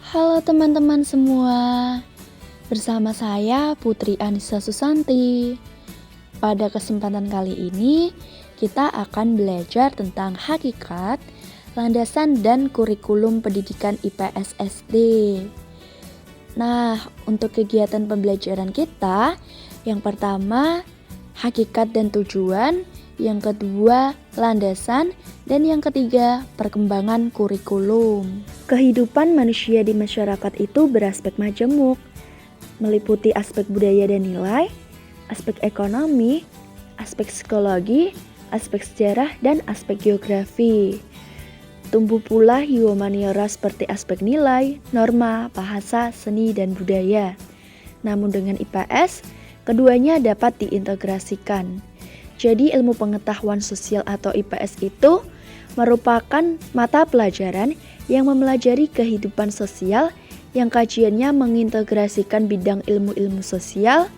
Halo teman-teman semua, bersama saya Putri Anissa Susanti. Pada kesempatan kali ini, kita akan belajar tentang hakikat, landasan dan kurikulum pendidikan IPS SD. Nah, untuk kegiatan pembelajaran kita, yang pertama, hakikat dan tujuan, yang kedua, landasan, dan yang ketiga, perkembangan kurikulum. Kehidupan manusia di masyarakat itu beraspek majemuk, meliputi aspek budaya dan nilai, aspek ekonomi, aspek psikologi, aspek sejarah, dan aspek geografi. Tumbuh pula humaniora seperti aspek nilai, norma, bahasa, seni, dan budaya. Namun dengan IPS, keduanya dapat diintegrasikan. Jadi ilmu pengetahuan sosial atau IPS itu merupakan mata pelajaran yang mempelajari kehidupan sosial yang kajiannya mengintegrasikan bidang ilmu-ilmu sosial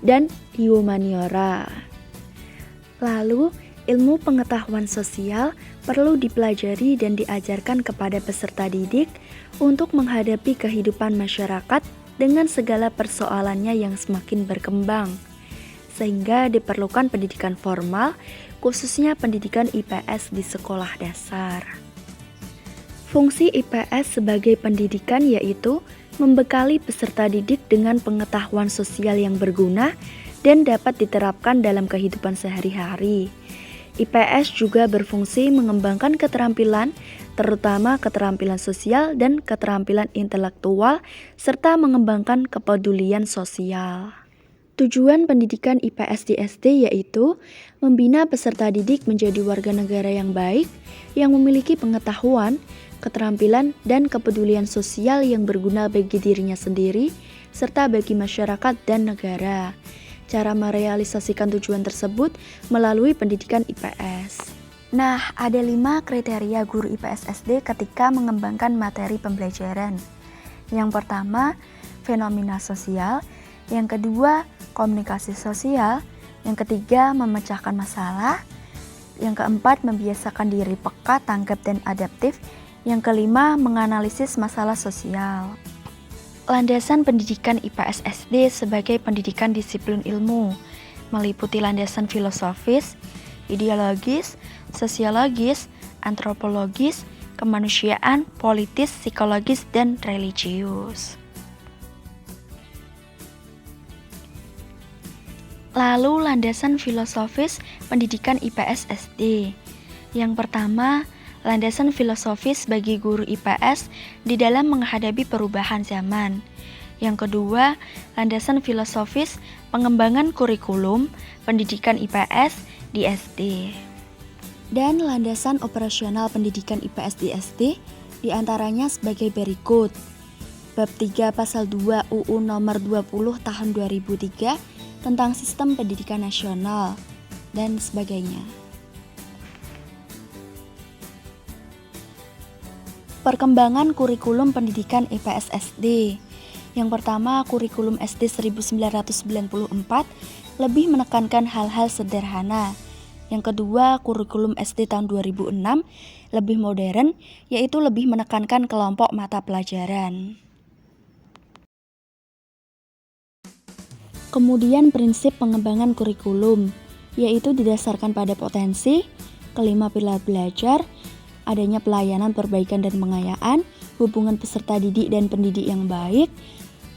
dan humaniora. Lalu, ilmu pengetahuan sosial perlu dipelajari dan diajarkan kepada peserta didik untuk menghadapi kehidupan masyarakat dengan segala persoalannya yang semakin berkembang. Sehingga diperlukan pendidikan formal, khususnya pendidikan IPS di sekolah dasar. Fungsi IPS sebagai pendidikan yaitu membekali peserta didik dengan pengetahuan sosial yang berguna dan dapat diterapkan dalam kehidupan sehari-hari. IPS juga berfungsi mengembangkan keterampilan, terutama keterampilan sosial dan keterampilan intelektual, serta mengembangkan kepedulian sosial. Tujuan pendidikan IPS di SD yaitu membina peserta didik menjadi warga negara yang baik, yang memiliki pengetahuan, keterampilan, dan kepedulian sosial yang berguna bagi dirinya sendiri, serta bagi masyarakat dan negara. Cara merealisasikan tujuan tersebut melalui pendidikan IPS. Nah, ada 5 kriteria guru IPS SD ketika mengembangkan materi pembelajaran. Yang pertama, fenomena sosial. Yang kedua, komunikasi sosial. Yang ketiga, memecahkan masalah. Yang keempat, membiasakan diri peka, tanggap, dan adaptif. Yang kelima, menganalisis masalah sosial. Landasan pendidikan IPS SD sebagai pendidikan disiplin ilmu meliputi landasan filosofis, ideologis, sosiologis, antropologis, kemanusiaan, politis, psikologis, dan religius. Lalu landasan filosofis pendidikan IPS SD. Yang pertama, landasan filosofis bagi guru IPS di dalam menghadapi perubahan zaman. Yang kedua, landasan filosofis pengembangan kurikulum pendidikan IPS di SD. Dan landasan operasional pendidikan IPS di SD diantaranya sebagai berikut. Bab 3 Pasal 2 UU Nomor 20 Tahun 2003 tentang Sistem Pendidikan Nasional dan sebagainya. Perkembangan kurikulum pendidikan IPS SD. Yang pertama, kurikulum SD 1994 lebih menekankan hal-hal sederhana. Yang kedua, kurikulum SD tahun 2006 lebih modern, yaitu lebih menekankan kelompok mata pelajaran. Kemudian prinsip pengembangan kurikulum, yaitu didasarkan pada potensi, kelima pilar belajar, adanya pelayanan, perbaikan, dan pengayaan, hubungan peserta didik dan pendidik yang baik,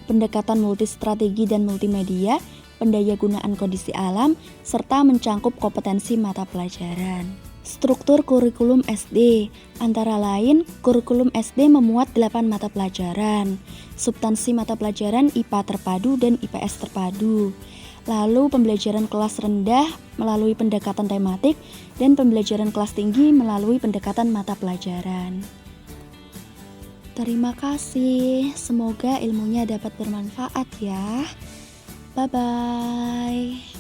pendekatan multistrategi dan multimedia, pendayagunaan kondisi alam, serta mencangkup kompetensi mata pelajaran. Struktur kurikulum SD, antara lain kurikulum SD memuat 8 mata pelajaran, substansi mata pelajaran IPA terpadu dan IPS terpadu. Lalu pembelajaran kelas rendah melalui pendekatan tematik dan pembelajaran kelas tinggi melalui pendekatan mata pelajaran. Terima kasih, semoga ilmunya dapat bermanfaat ya. Bye-bye.